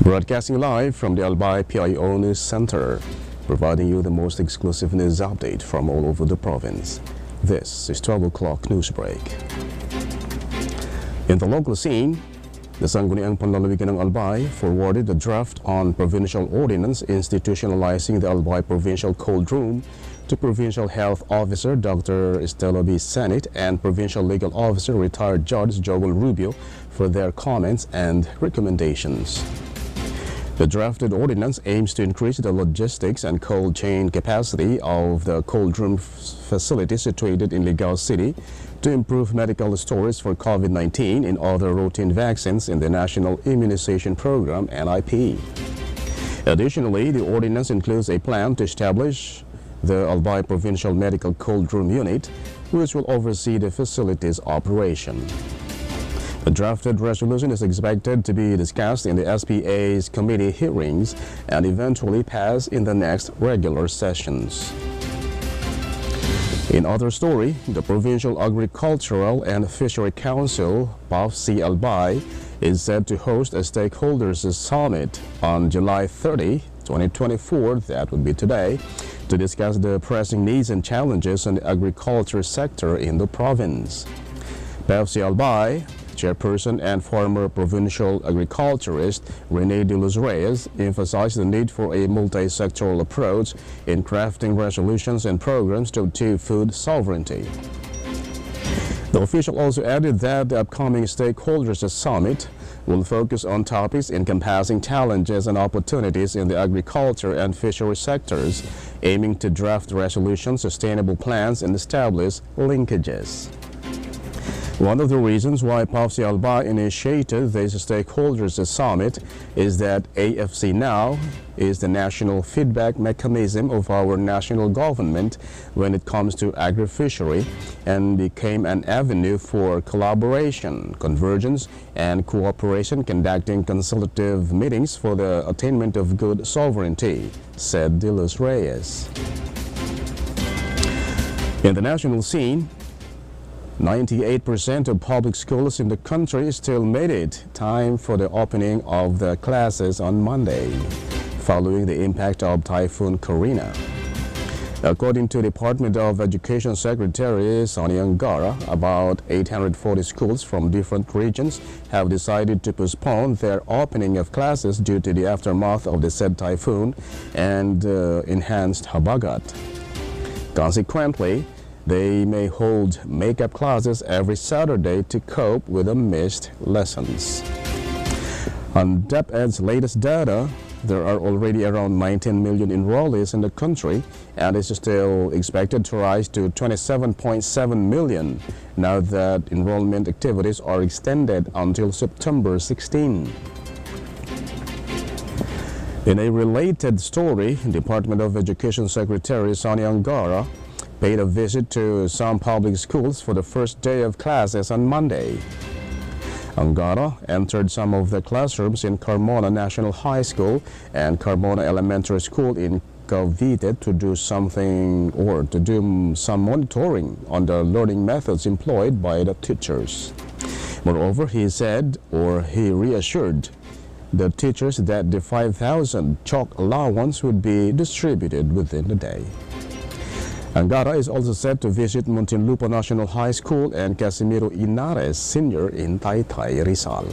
Broadcasting live from the Albay PIO News Center, providing you the most exclusive news update from all over the province. This is 12 o'clock Newsbreak. In the local scene, the Sangguniang Panlalawigan ng Albay forwarded a draft on provincial ordinance institutionalizing the Albay Provincial Cold Room to Provincial Health Officer Dr. Estela B. Senate and Provincial Legal Officer Retired Judge Joel Rubio for their comments and recommendations. The drafted ordinance aims to increase the logistics and cold chain capacity of the cold room facility situated in Ligao City to improve medical storage for COVID-19 and other routine vaccines in the National Immunization Program (NIP). Additionally, the ordinance includes a plan to establish the Albay Provincial Medical Cold Room Unit, which will oversee the facility's operation. The drafted resolution is expected to be discussed in the SPA's committee hearings and eventually pass in the next regular sessions. In other story, the Provincial Agricultural and Fishery Council, PAFC Albay, is set to host a stakeholders summit on July 30, 2024, that would be today, to discuss the pressing needs and challenges in the agriculture sector in the province. PAFC Albay Chairperson and former provincial agriculturist Rene de los Reyes emphasized the need for a multi-sectoral approach in crafting resolutions and programs to achieve food sovereignty. The official also added that the upcoming stakeholders summit will focus on topics encompassing challenges and opportunities in the agriculture and fishery sectors, aiming to draft resolutions, sustainable plans, and establish linkages. One of the reasons why PAFC Albay initiated this stakeholders summit is that AFC now is the national feedback mechanism of our national government when it comes to agri-fishery and became an avenue for collaboration, convergence, and cooperation, conducting consultative meetings for the attainment of good sovereignty, said De Los Reyes. In the national scene, 98% of public schools in the country still made it time for the opening of the classes on Monday, following the impact of Typhoon Karina. According to Department of Education Secretary Sonny Angara, about 840 schools from different regions have decided to postpone their opening of classes due to the aftermath of the said typhoon and enhanced habagat. Consequently, they may hold makeup classes every Saturday to cope with the missed lessons. On DepEd's latest data, there are already around 19 million enrollees in the country, and is still expected to rise to 27.7 million now that enrollment activities are extended until September 16. In a related story, Department of Education Secretary Sonny Angara paid a visit to some public schools for the first day of classes on Monday. Angara entered some of the classrooms in Carmona National High School and Carmona Elementary School in Cavite to do some monitoring on the learning methods employed by the teachers. Moreover, he reassured the teachers that the 5,000 chalk allowance would be distributed within the day. Angara is also set to visit Muntinlupa National High School and Casimiro Inares Senior in Taytay, Rizal.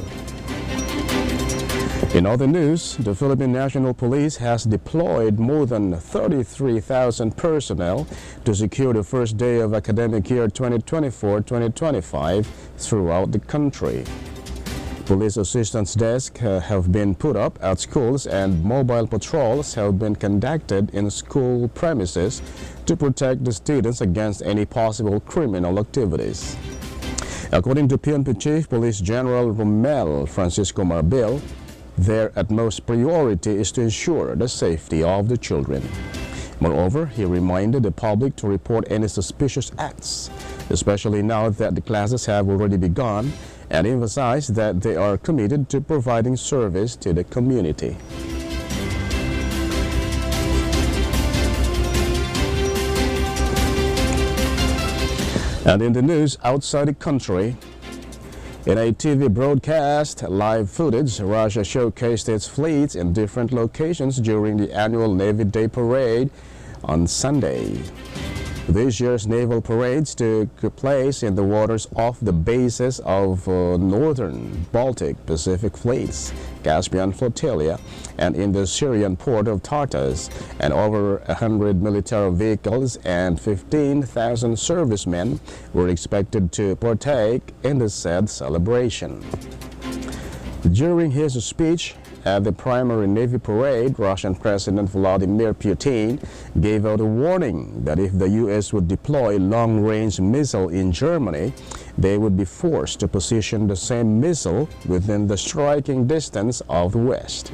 In other news, the Philippine National Police has deployed more than 33,000 personnel to secure the first day of academic year 2024-2025 throughout the country. Police assistance desks have been put up at schools and mobile patrols have been conducted in school premises to protect the students against any possible criminal activities. According to PNP Chief Police General Romel Francisco Marbil, their utmost priority is to ensure the safety of the children. Moreover, he reminded the public to report any suspicious acts, especially now that the classes have already begun, and emphasized that they are committed to providing service to the community. And in the news outside the country, In a TV broadcast, live footage, Russia showcased its fleets in different locations during the annual Navy Day Parade on Sunday. This year's naval parades took place in the waters off the bases of northern Baltic Pacific fleets, Caspian Flotilla, and in the Syrian port of Tartus, and over 100 military vehicles and 15,000 servicemen were expected to partake in the said celebration. During his speech at the primary Navy parade, Russian President Vladimir Putin gave out a warning that if the U.S. would deploy long-range missile in Germany, they would be forced to position the same missile within the striking distance of the West.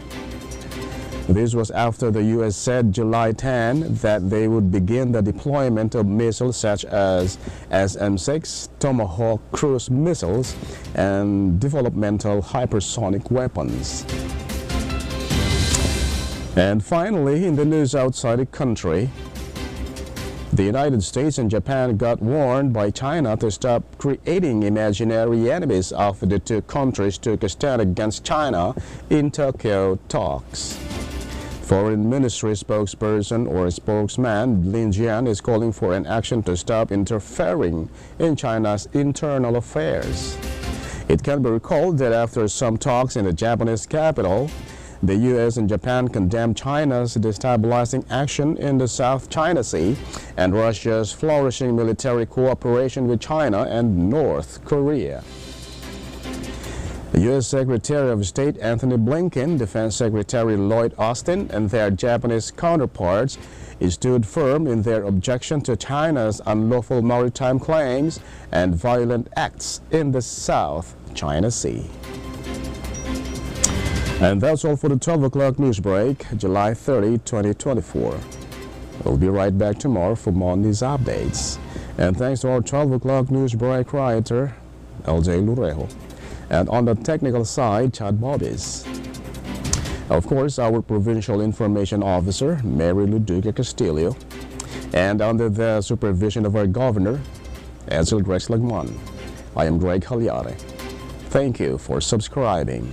This was after the U.S. said July 10 that they would begin the deployment of missiles such as SM-6 Tomahawk cruise missiles and developmental hypersonic weapons. And finally, in the news outside the country, the United States and Japan got warned by China to stop creating imaginary enemies after the two countries took a stand against China in Tokyo talks. Foreign Ministry spokesperson or spokesman Lin Jian is calling for an action to stop interfering in China's internal affairs. It can be recalled that after some talks in the Japanese capital, the U.S. and Japan condemned China's destabilizing action in the South China Sea and Russia's flourishing military cooperation with China and North Korea. The U.S. Secretary of State Anthony Blinken, Defense Secretary Lloyd Austin, and their Japanese counterparts stood firm in their objection to China's unlawful maritime claims and violent acts in the South China Sea. And that's all for the 12 o'clock news break, July 30, 2024. We'll be right back tomorrow for more news updates. And thanks to our 12 o'clock news break writer, LJ Lurejo. And on the technical side, Chad Bobbies. Of course, our Provincial Information Officer, Mary Luduca Castillo. And under the supervision of our Governor, Edsel Rex Lagman. I am Greg Hallare. Thank you for subscribing.